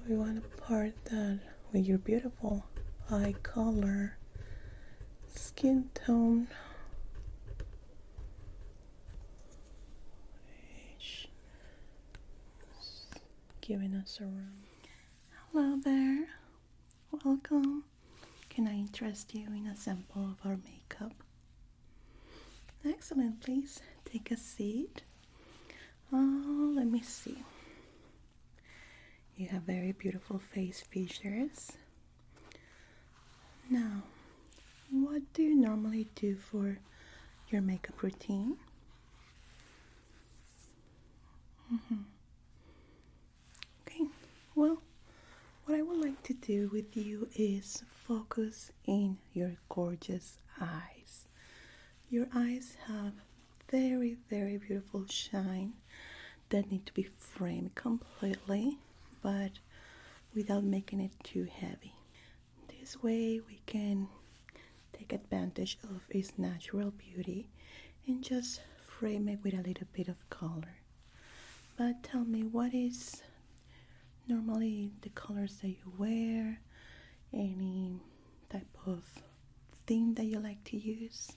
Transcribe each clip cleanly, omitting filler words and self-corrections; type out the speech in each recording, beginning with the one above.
we want to part that with your beautiful eye color, skin tone, giving us a run. Hello there, welcome. Can I interest you in a sample of our makeup? Excellent, please take a seat. Let me see. You have very beautiful face features. Now, what do you normally do for your makeup routine? Okay, well, what I would like to do with you is focus in your gorgeous eyes. Your eyes have very, very beautiful shine that need to be framed completely, but without making it too heavy. This way we can take advantage of its natural beauty and just frame it with a little bit of color. But tell me, what is normally the colors that you wear? Any type of theme that you like to use?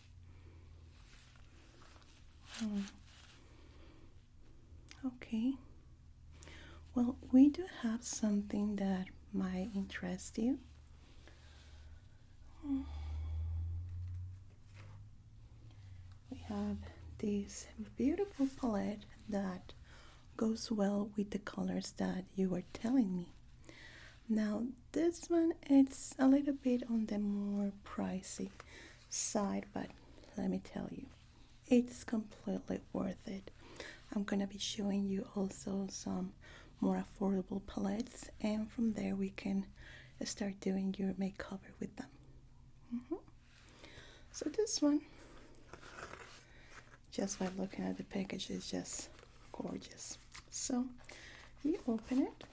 Okay. Well, we do have something that might interest you. We have this beautiful palette that goes well with the colors that you were telling me. Now, this one, it's a little bit on the more pricey side, but let me tell you, it's completely worth it. I'm gonna be showing you also some more affordable palettes, and from there we can start doing your makeover with them. So this one, just by looking at the package, is just gorgeous. So you open it.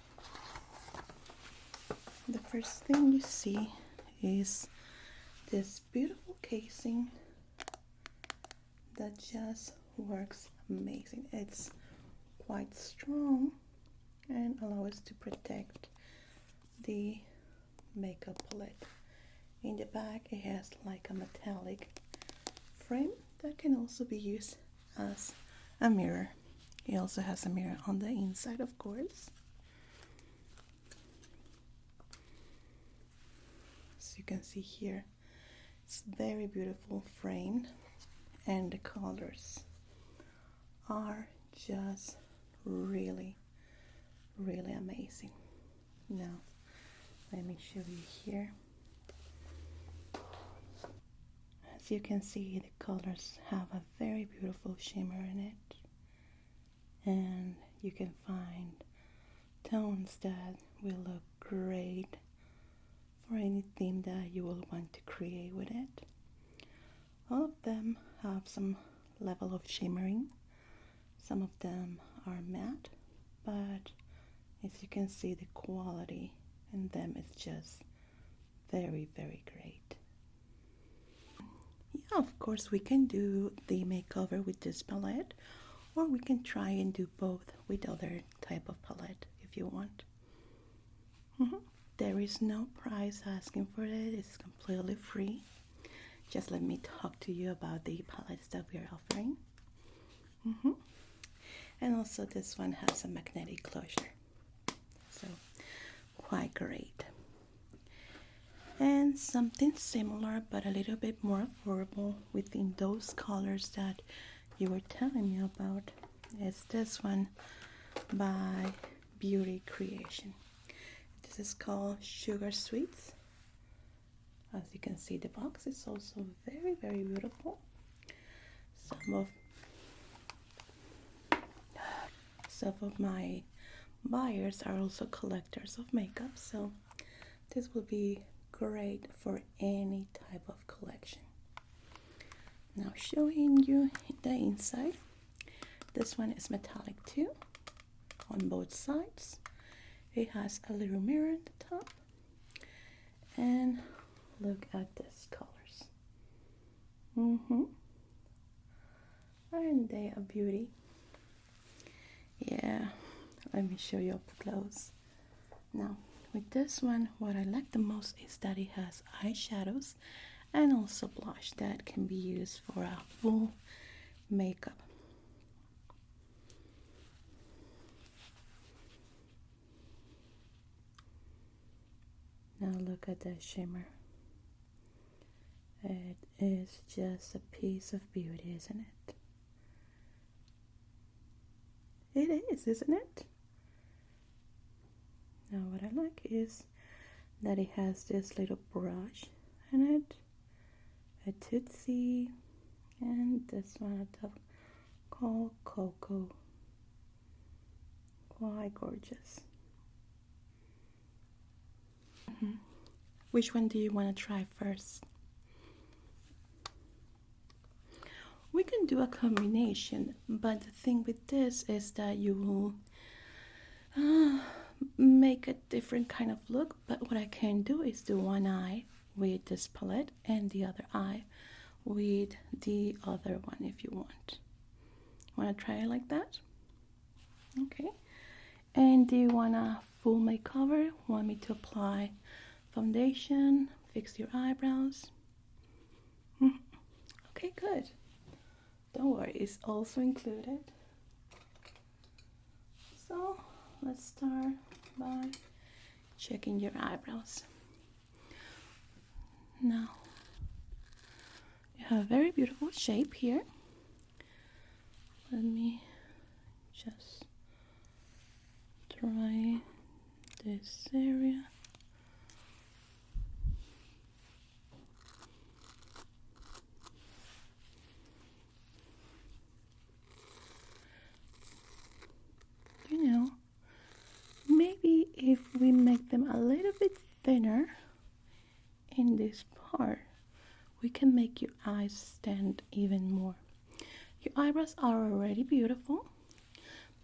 The first thing you see is this beautiful casing that just works amazing. It's quite strong and allows us to protect the makeup palette. In the back it has like a metallic frame that can also be used as a mirror. It also has a mirror on the inside, of course. As you can see here, it's very beautiful framed, and the colors are just really, really amazing. Now, let me show you here. As you can see, the colors have a very beautiful shimmer in it, and you can find tones that will look great for any theme that you will want to create with it. All of them have some level of shimmering. Some of them are matte, but as you can see, the quality in them is just very, very great. Yeah, of course, we can do the makeover with this palette, or we can try and do both with other type of palette if you want. There is no price asking for it. It's completely free. Just let me talk to you about the palettes that we are offering. And also this one has a magnetic closure, so quite great. And something similar but a little bit more affordable within those colors that you were telling me about is this one by Beauty Creation. This is called Sugar Sweets. As you can see, the box is also very, very beautiful. Some of my buyers are also collectors of makeup, so this will be great for any type of collection. Now, showing you the inside. This one is metallic too on both sides. It has a little mirror at the top, and look at these colors. Aren't they a beauty? Yeah, let me show you up close. Now, with this one, what I like the most is that it has eyeshadows and also blush that can be used for a full makeup. Now look at that shimmer. It is just a piece of beauty, isn't it? It is, isn't it? Now what I like is that it has this little brush in it, a Tootsie, and this one at the top called Cocoa. Quite gorgeous. Which one do you want to try first? We can do a combination, but the thing with this is that you will make a different kind of look. But what I can do is do one eye with this palette and the other eye with the other one if you want. Want to try it like that? Okay. And do you want a full makeover? Want me to apply foundation, fix your eyebrows? Okay, good. Don't worry, it's also included. So let's start by checking your eyebrows. Now, you have a very beautiful shape here. Let me just try this area. You know, maybe if we make them a little bit thinner in this part, we can make your eyes stand even more. Your eyebrows are already beautiful,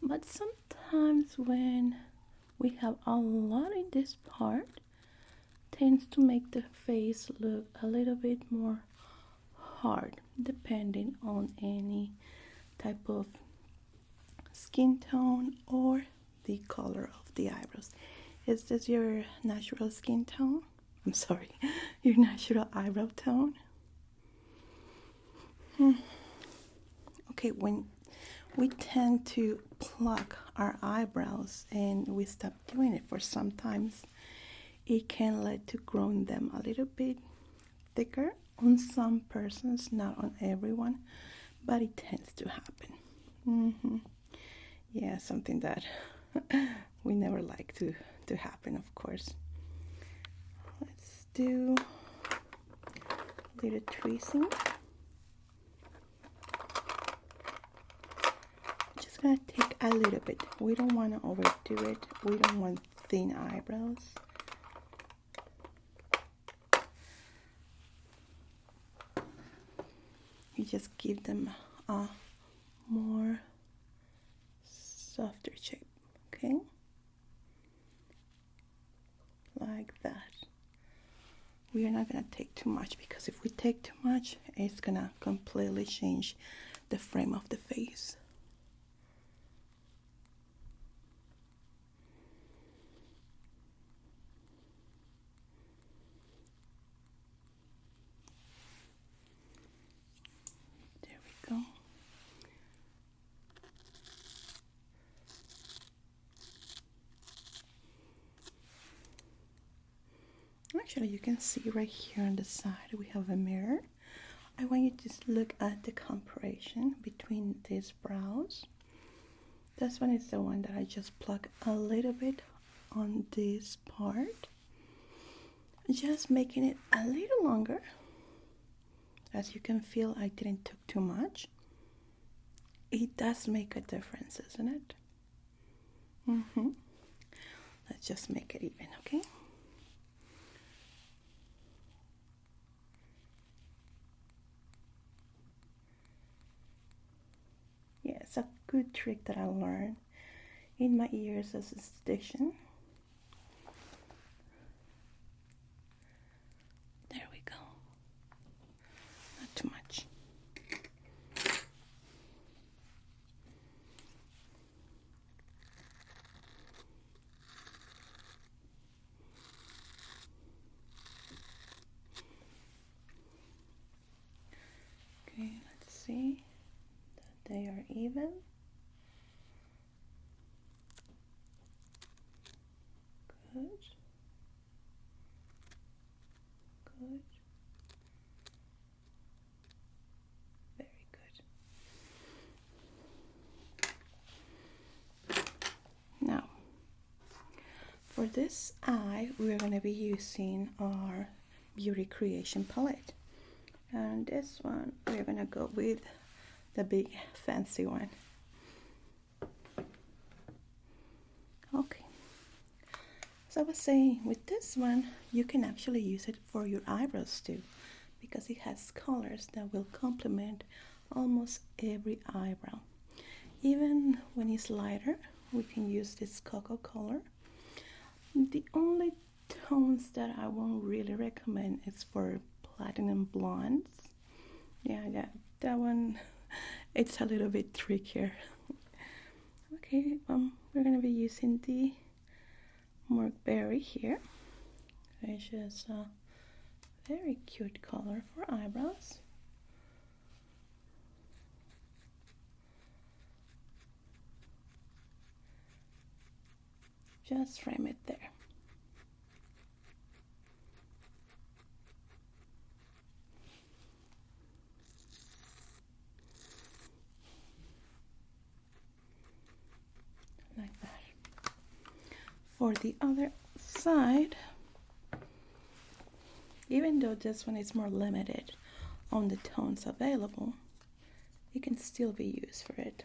but sometimes when we have a lot in this part, tends to make the face look a little bit more hard, depending on any type of skin tone or the color of the eyebrows. Is this your natural skin tone? I'm sorry, your natural eyebrow tone? Okay, when we tend to pluck our eyebrows and we stop doing it for sometimes, it can lead to growing them a little bit thicker on some persons, not on everyone, but it tends to happen. Yeah, something that we never like to happen, of course. Let's do a little tracing. Just gonna take a little bit. We don't want to overdo it. We don't want thin eyebrows. You just give them a more softer shape, okay? Like that. We are not gonna take too much, because if we take too much, it's gonna completely change the frame of the face. There we go. Actually, you can see right here on the side we have a mirror. I want you to just look at the comparison between these brows. This one is the one that I just pluck a little bit on this part, just making it a little longer. As you can feel, I didn't took too much. It does make a difference, isn't it? Let's just make it even, okay? Yeah, it's a good trick that I learned in my years as a esthetician. There we go. Not too much. see that they are even. Good. Good. Very good. Now, for this eye, we're going to be using our Beauty Creation palette. And this one, we're going to go with the big fancy one. Okay. So I was saying, with this one, you can actually use it for your eyebrows too, because it has colors that will complement almost every eyebrow. Even when it's lighter, we can use this cocoa color. The only tones that I won't really recommend is for platinum blondes. Yeah, that one, it's a little bit trickier. Okay, we're gonna be using the Berry here, which is a very cute color for eyebrows. Just frame it there. Like that. For the other side, even though this one is more limited on the tones available, it can still be used for it.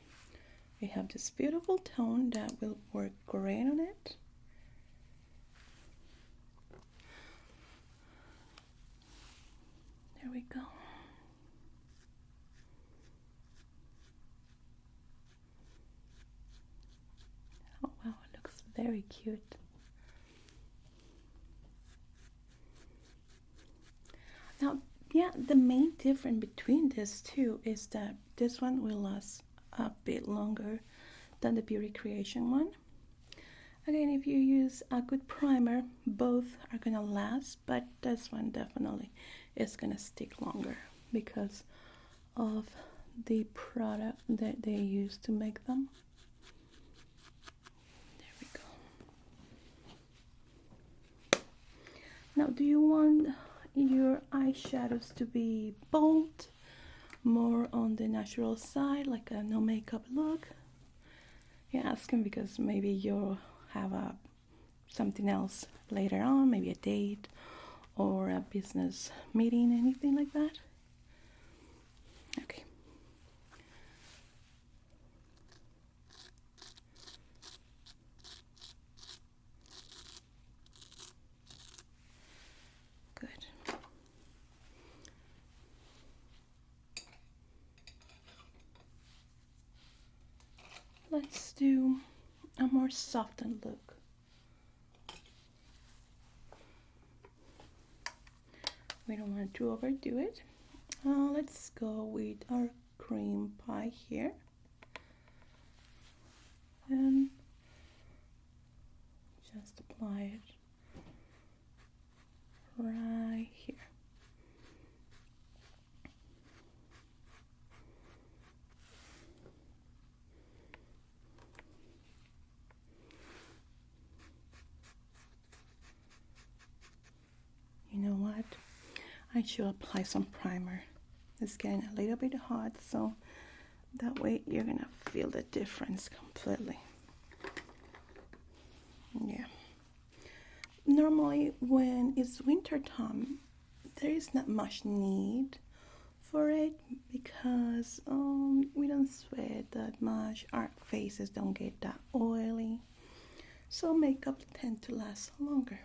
We have this beautiful tone that will work great on it. There we go. Oh wow, it looks very cute. Now, yeah, the main difference between these two is that this one will last a bit longer than the Beauty Creation one. Again, if you use a good primer, both are gonna last, but this one definitely is gonna stick longer because of the product that they use to make them. There we go. Now, do you want your eyeshadows to be bold, more on the natural side, like a no makeup look? Yeah, asking because maybe you'll have something else later on, maybe a date or a business meeting, anything like that. Okay. Good. Let's do a more softened look. We don't want to overdo it. Let's go with our cream pie here. And just apply it right here. You know what? I should apply some primer. It's getting a little bit hot, so that way you're gonna feel the difference completely. Yeah. Normally when it's winter time, there is not much need for it because we don't sweat that much. Our faces don't get that oily, so makeup tend to last longer.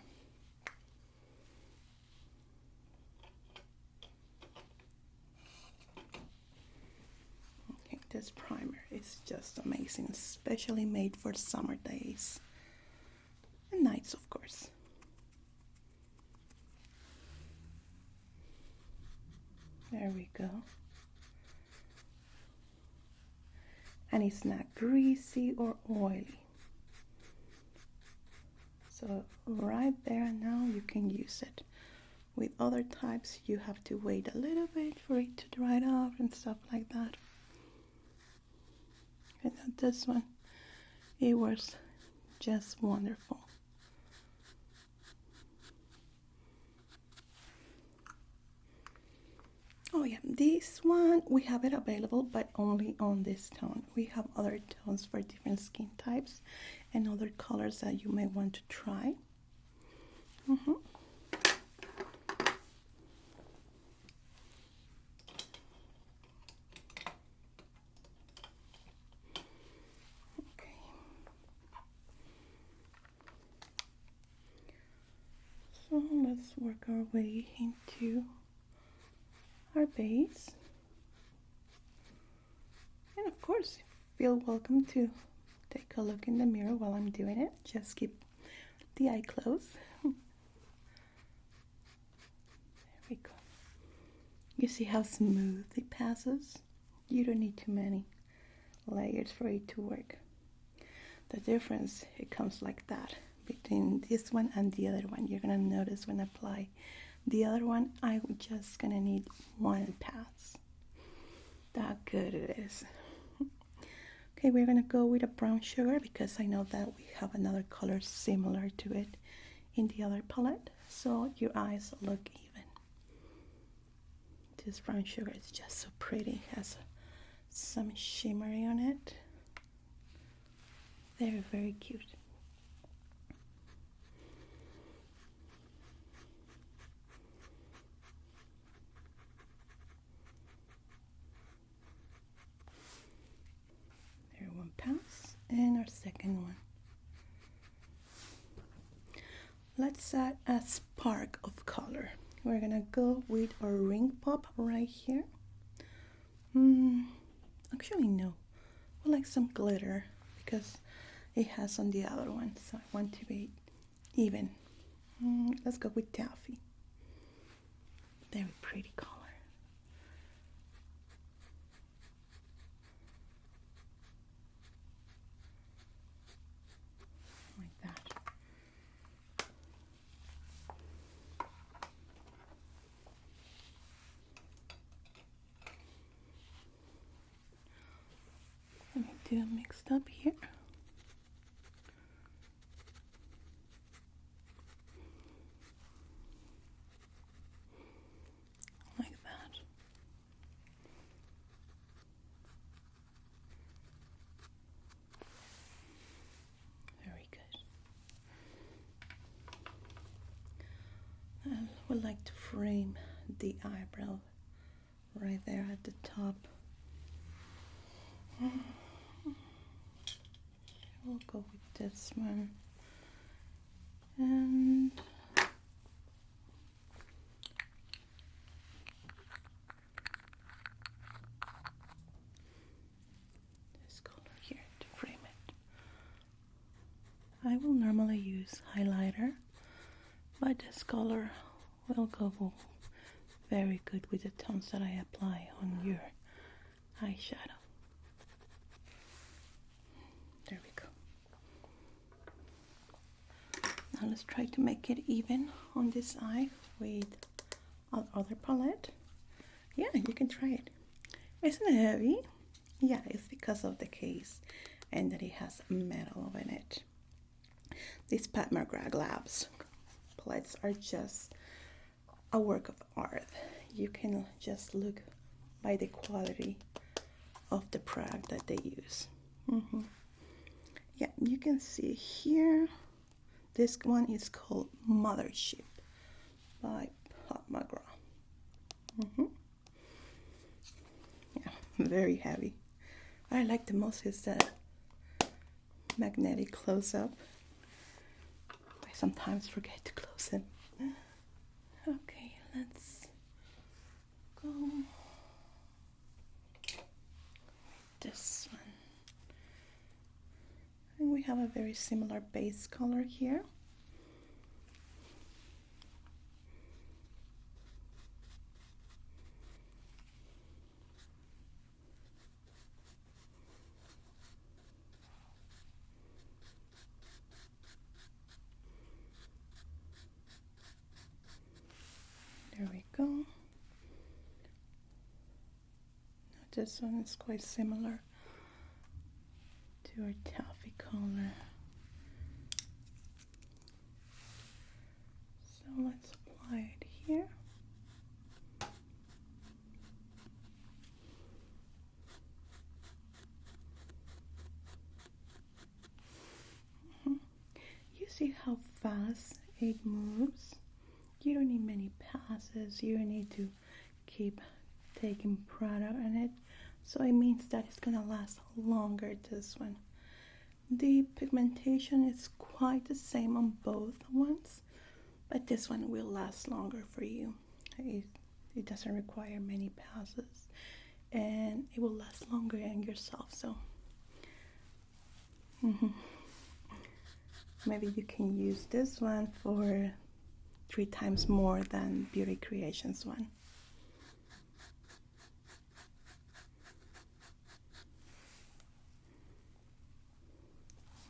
This primer is just amazing, especially made for summer days and nights, of course. There we go. And it's not greasy or oily. So right there now you can use it With other types, you have to wait a little bit for it to dry off and stuff like that. And this one, it works just wonderful. Oh yeah, this one we have it available, but only on this tone. We have other tones for different skin types and other colors that you may want to try. Okay. So let's work our way into our base. And of course, feel welcome to take a look in the mirror while I'm doing it. Just keep the eye closed. There we go. You see how smooth it passes? You don't need too many layers for it to work. The difference, it comes like that between this one and the other one. You're gonna notice when I apply the other one, I'm just gonna need one pass. That good it is. Okay, we're gonna go with a brown sugar because I know that we have another color similar to it in the other palette, so your eyes look even. This brown sugar is just so pretty, has some shimmery on it. Very, very cute. There, one pass, and our second one. Let's add a spark of color. We're gonna go with our ring pop right here. Actually no, I like some glitter because it has on the other one, so I want to be even. Let's go with taffy. Very pretty color. Like that. Let me do a mixed up here. Like that. Very good. I would like to frame the eyebrow right there at the top. We'll go with this one. And this color here to frame it. I will normally use highlighter, but this color will go very good with the tones that I apply on your eyeshadow. There we go. Now let's try to make it even on this eye with our other palette. Yeah, you can try it. Isn't it heavy? Yeah, it's because of the case and that it has metal in it. These Pat McGraw Labs palettes are just a work of art. You can just look by the quality of the product that they use. Yeah, you can see here, this one is called Mothership by Pat McGraw. Yeah, very heavy. What I like the most is the magnetic close-up. I sometimes forget to close it. Okay, let's go with this one. And we have a very similar base color here. This one is quite similar to our taffy color. So let's apply it here. You see how fast it moves? You don't need many passes. You don't need to keep taking product on it. So it means that it's gonna last longer, this one. The pigmentation is quite the same on both ones, but this one will last longer for you. It doesn't require many passes, and it will last longer on yourself. So maybe you can use this one for 3 times more than Beauty Creations one.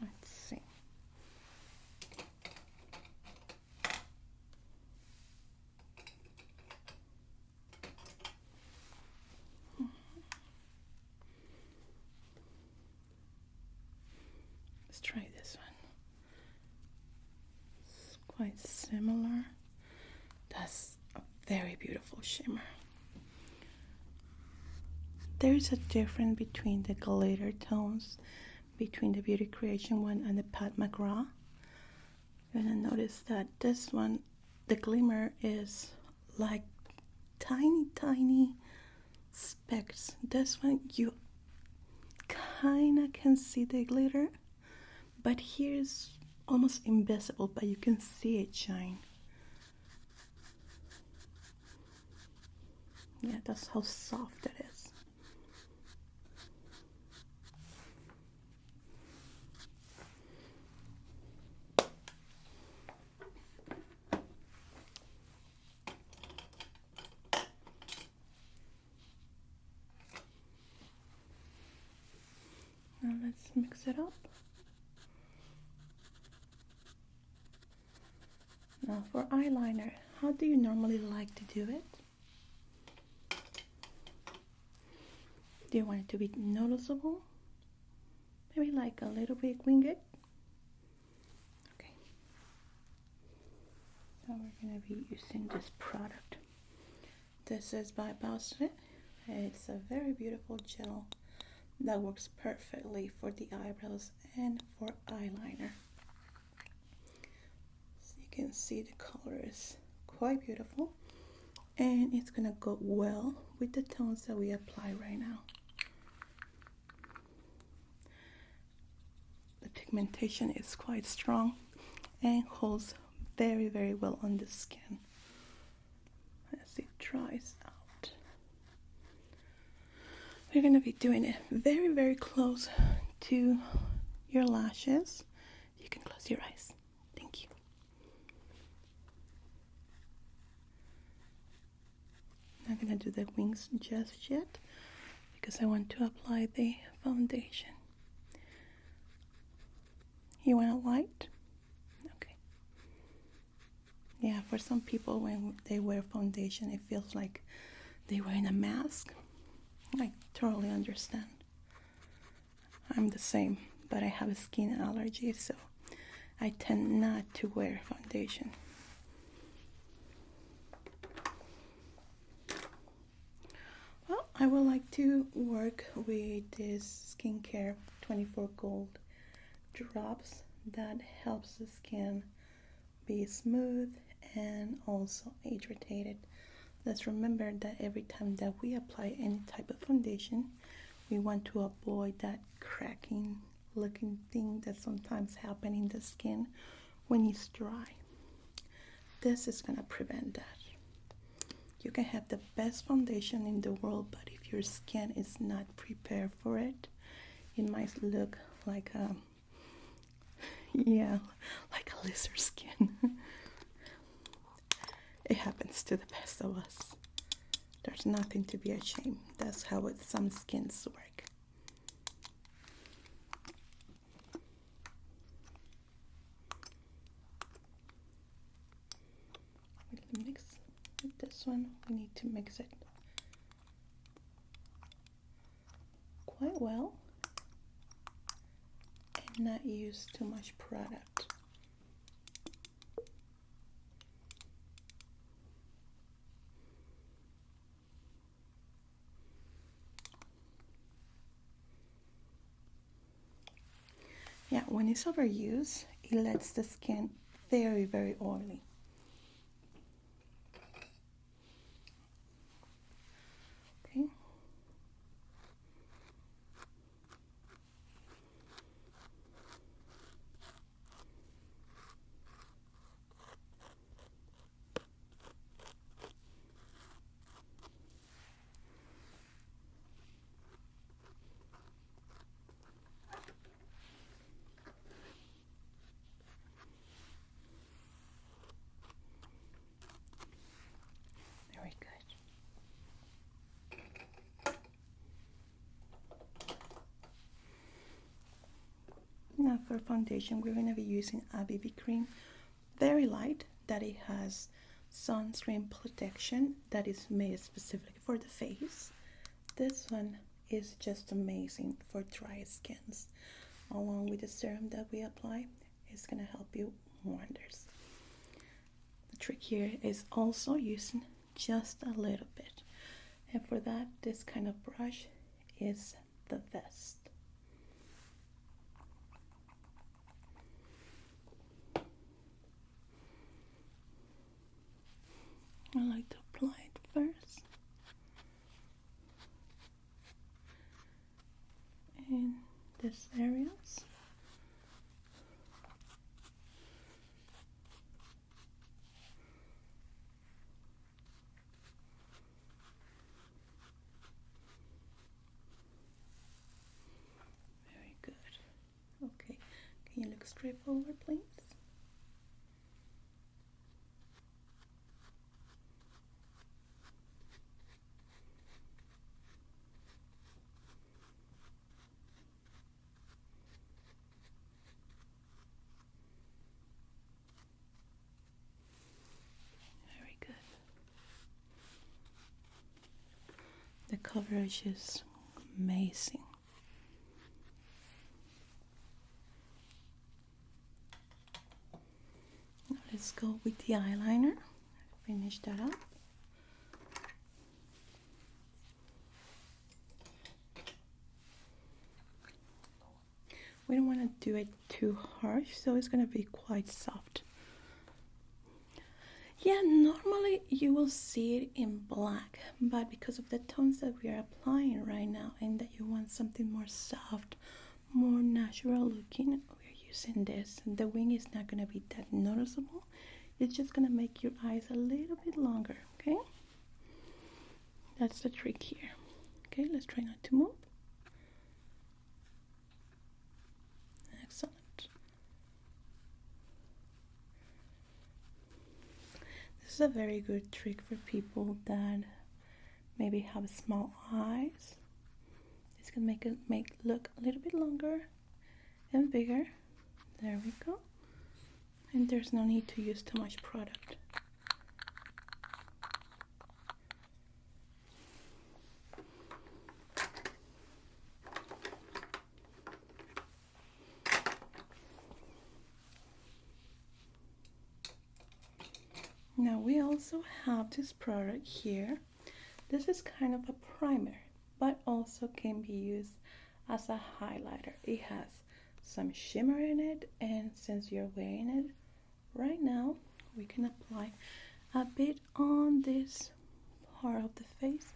Let's see. Let's try this one. It's quite similar. That's a very beautiful shimmer. There's a difference between the glitter tones between the Beauty Creation one and the Pat McGraw. You're gonna notice that this one, the glimmer is like tiny specks. This one you kinda can see the glitter, but here's almost invisible, but you can see it shine. Yeah, that's how soft it is. Now let's mix it up. Now for eyeliner, how do you normally like to do it? Do you want it to be noticeable? Maybe like a little bit wing it? Okay. So we're going to be using this product. This is by Eyebrow. It's a very beautiful gel that works perfectly for the eyebrows and for eyeliner. So you can see the color is quite beautiful, and it's going to go well with the tones that we apply right now. The pigmentation is quite strong and holds very well on the skin as it dries out. We're going to be doing it very close to your lashes. You can close your eyes. Thank you. I'm not going to do the wings just yet because I want to apply the foundation. You want it light? Okay. Yeah, for some people when they wear foundation, it feels like they're wearing a mask. I totally understand. I'm the same, but I have a skin allergy, so I tend not to wear foundation. Well, I would like to work with this Skincare 24 Gold drops that helps the skin be smooth and also hydrated. Let's remember that every time that we apply any type of foundation, we want to avoid that cracking looking thing that sometimes happens in the skin when it's dry. This is going to prevent that. You can have the best foundation in the world, but if your skin is not prepared for it, it might look like a lizard skin. It happens to the best of us. There's nothing to be ashamed. That's how some skins work. We'll mix with this one. We need to mix it well and not use too much product. Yeah, when it's overused, it lets the skin very, very oily. Okay. Very good. Now for foundation, we're going to be using a BB cream, very light, that it has sunscreen protection that is made specifically for the face. This one is just amazing for dry skins. Along with the serum that we apply, it's going to help you wonders. The trick here is also using just a little bit. And for that, this kind of brush is the best. I like to apply it first in these areas. Very good. Okay, can you look straight forward, please? The coverage is amazing. Now let's go with the eyeliner. Finish that up. We don't want to do it too harsh, so it's going to be quite soft. Yeah, normally you will see it in black, but because of the tones that we are applying right now and that you want something more soft, more natural looking, we're using this. The wing is not going to be that noticeable. It's just going to make your eyes a little bit longer, okay? That's the trick here. Okay, let's try not to move. Excellent. This is a very good trick for people that maybe have small eyes. It's gonna make it look a little bit longer and bigger. There we go. And there's no need to use too much product. Now we also have this product here. This is kind of a primer, but also can be used as a highlighter. It has some shimmer in it, and since you're wearing it right now, we can apply a bit on this part of the face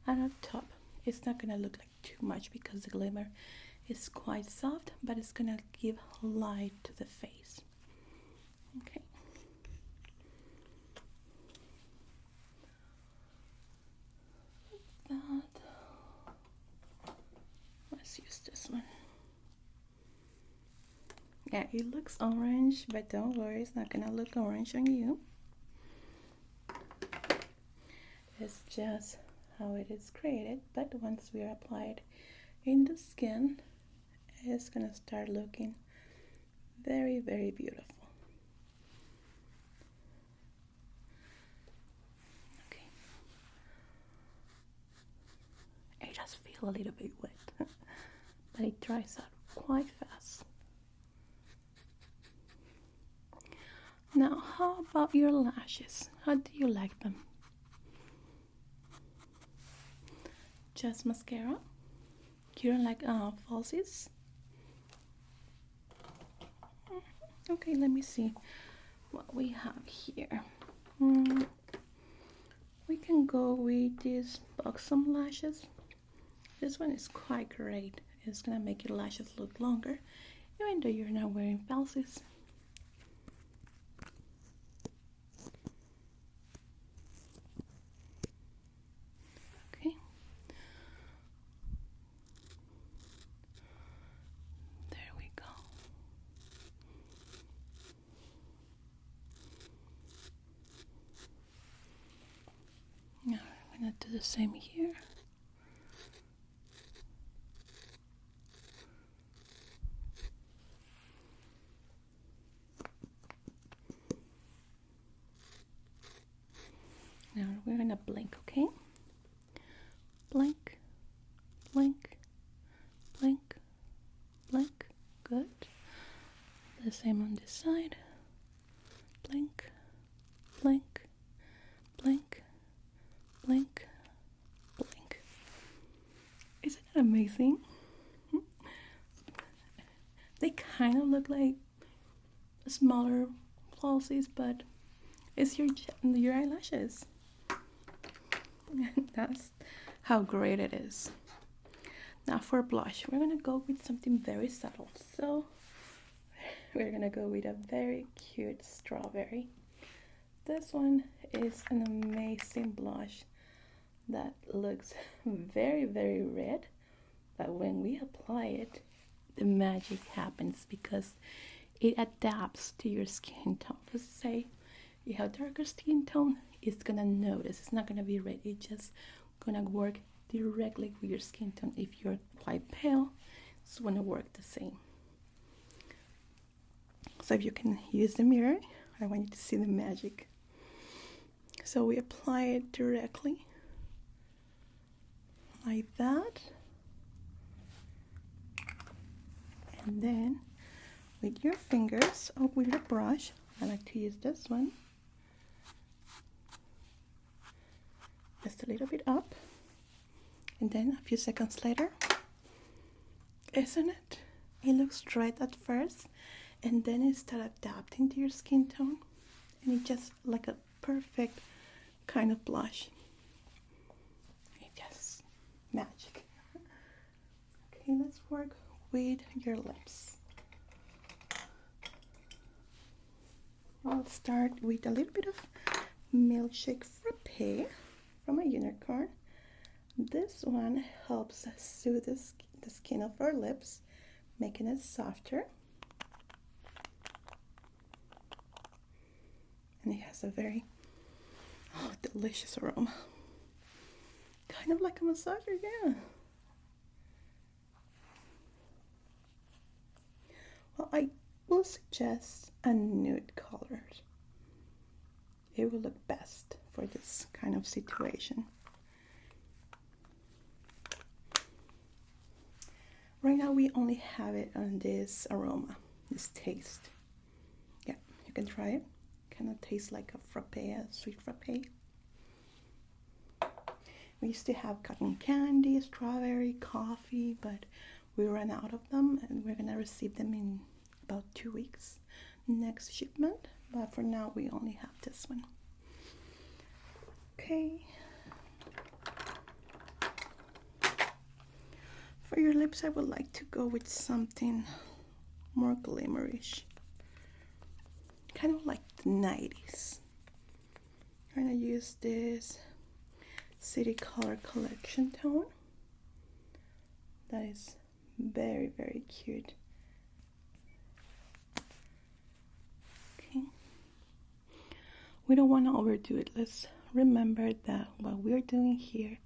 and up top. It's not gonna look like too much because the glimmer is quite soft, but it's gonna give light to the face. Okay. Let's use this one. Yeah, it looks orange, but don't worry, it's not gonna look orange on you. It's just how it is created, but once we apply it in the skin, it's gonna start looking very, very beautiful. Okay. I just feel a little bit wet. but it dries out quite fast. Now, how about your lashes? How do you like them? Just mascara? You don't like falsies? Okay, let me see what we have here. We can go with these buxom lashes. This one is quite great. It's gonna make your lashes look longer, even though you're not wearing falsies. Okay. There we go. Now I'm gonna do the same here. Now we're gonna blink, okay? Blink, blink, blink, blink. Good. The same on this side. Blink, blink, blink, blink, blink. Isn't it amazing? They kind of look like smaller falsies, but it's your eyelashes. That's how great it is. Now for blush, we're gonna go with something very subtle. So we're gonna go with a very cute strawberry. This one is an amazing blush that looks very, very red, but when we apply it, the magic happens because it adapts to your skin tone. Let's say you have darker skin tone, it's gonna notice. It's not gonna be red. It's just gonna work directly with your skin tone. If you're quite pale, it's gonna work the same. So if you can use the mirror, I want you to see the magic. So we apply it directly like that, and then with your fingers or with your brush, I like to use this one, just a little bit up, and then a few seconds later, isn't it? It looks red at first, and then it starts adapting to your skin tone, and it's just like a perfect kind of blush. It's just magic. Okay, let's work with your lips. I'll start with a little bit of milkshake frappe from a unicorn. This one helps soothe the skin of our lips, making it softer. And it has a very delicious aroma. Kind of like a massager, yeah. Well, I will suggest a nude color. It will look best for this kind of situation. Right now we only have it on this aroma, this taste. Yeah, you can try it. Kind of tastes like a frappe, a sweet frappe. We used to have cotton candy, strawberry, coffee, but we ran out of them, and we're gonna receive them in about 2 weeks. Next shipment, but for now we only have this one. Okay. For your lips, I would like to go with something more glimmerish, kind of like the 90s. I'm gonna use this City Color Collection tone. That is very, very cute. Okay. We don't want to overdo it. Let's remember that what we're doing here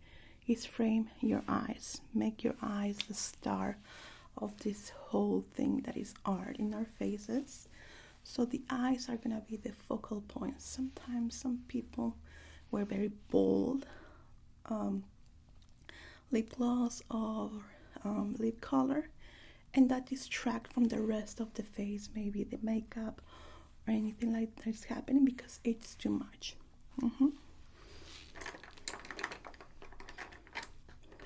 is frame your eyes. Make your eyes the star of this whole thing that is art in our faces. So the eyes are gonna be the focal point. Sometimes some people wear very bold lip gloss or lip color, and that distract from the rest of the face, maybe the makeup or anything like that is happening because it's too much.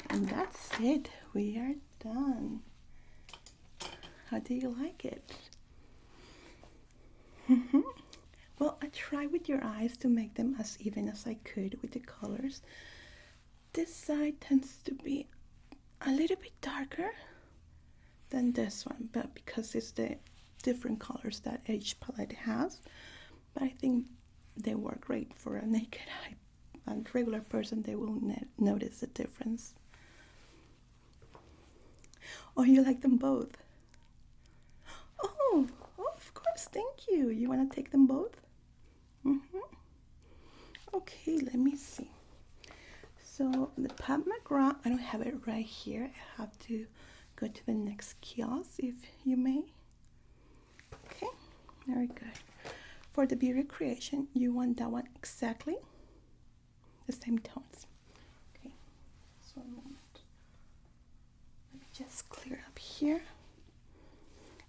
And that's it. We are done. How do you like it? Well, I tried with your eyes to make them as even as I could with the colors. This side tends to be a little bit darker than this one, but because it's the different colors that each palette has. But I think they work great for a naked eye. A regular person, they will notice the difference. Oh, you like them both? Oh, of course, thank you. You want to take them both? Okay, let me see. So the Pat McGraw, I don't have it right here. I have to go to the next kiosk, if you may. Okay, very good. For the beauty creation, you want that one exactly the same tones. Okay, just one moment. Let me just clear up here.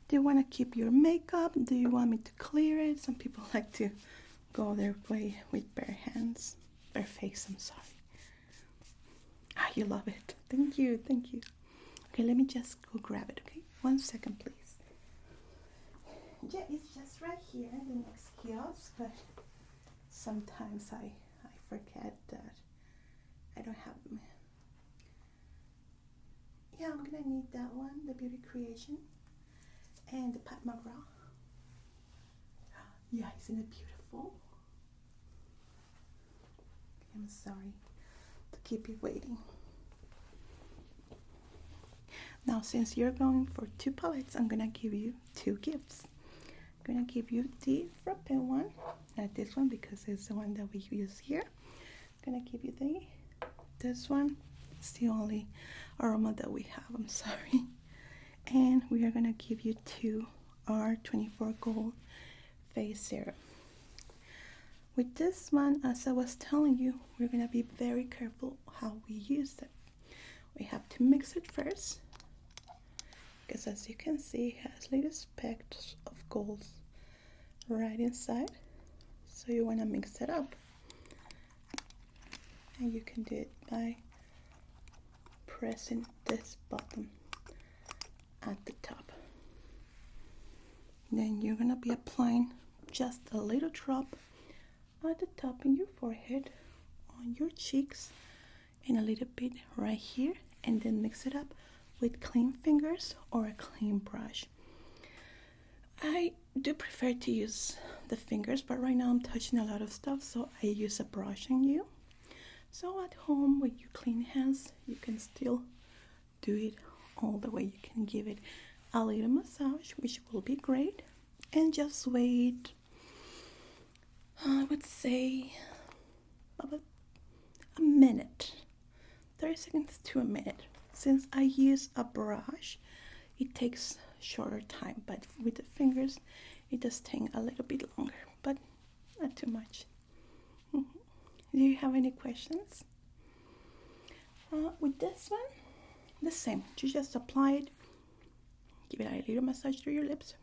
Do you want to keep your makeup? Do you want me to clear it? Some people like to go their way with bare hands, bare face, I'm sorry. Ah, you love it. Thank you, thank you. Okay, let me just go grab it, okay? 1 second, please. Yeah, it's just right here in the next kiosk, but sometimes I forget that I don't have them. Yeah, I'm gonna need that one, the beauty creation, and the Pat McGraw. Yeah, isn't it beautiful? I'm sorry to keep you waiting. Now, since you're going for 2 palettes, I'm gonna give you 2 gifts. I'm gonna give you the frappe one, not this one because it's the one that we use here. I'm gonna give you this one. It's the only aroma that we have, I'm sorry. And we are gonna give you 2 R24 Gold Face Serum. With this one, as I was telling you, we're gonna be very careful how we use it. We have to mix it first, because as you can see, it has little specks of gold right inside. So you wanna mix it up. And you can do it by pressing this button at the top. Then you're gonna be applying just a little drop at the top in your forehead, on your cheeks, and a little bit right here, and then mix it up with clean fingers or a clean brush. I do prefer to use the fingers, but right now I'm touching a lot of stuff, so I use a brush on you. So at home with your clean hands, you can still do it all the way. You can give it a little massage, which will be great, and just wait, I would say about a minute, 30 seconds to a minute. Since I use a brush, it takes shorter time, but with the fingers it does take a little bit longer, but not too much. Do you have any questions? With this one, the same. You just apply it, give it a little massage through your lips.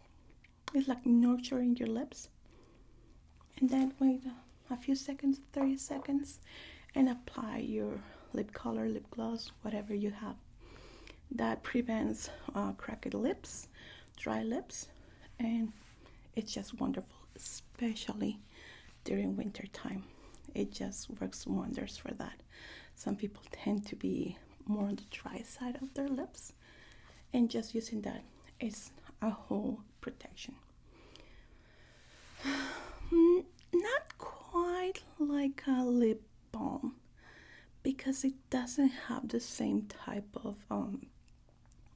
It's like nurturing your lips, and then wait a few seconds, 30 seconds, and apply your lip color, lip gloss, whatever you have. That prevents cracked lips, dry lips, and it's just wonderful, especially during winter time. It just works wonders for that. Some people tend to be more on the dry side of their lips, and just using that is a whole protection. Not quite like a lip balm, because it doesn't have the same type of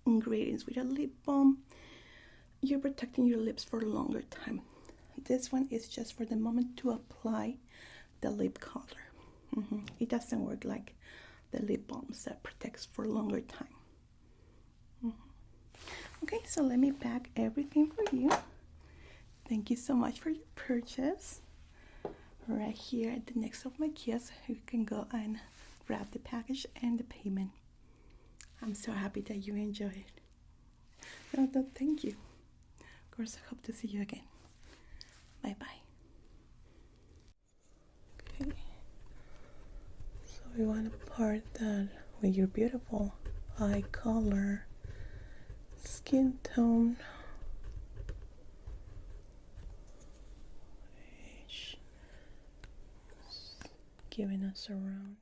ingredients. With a lip balm, you're protecting your lips for a longer time. This one is just for the moment to apply the lip color. It doesn't work like the lip balms that protects for a longer time. Okay, so let me pack everything for you. Thank you so much for your purchase. Right here at the next of my kiosk, you can go and grab the package and the payment. I'm so happy that you enjoy it. Thank you. Of course, I hope to see you again. Bye bye. Okay. So we want to part that with your beautiful eye color, skin tone. Giving us around.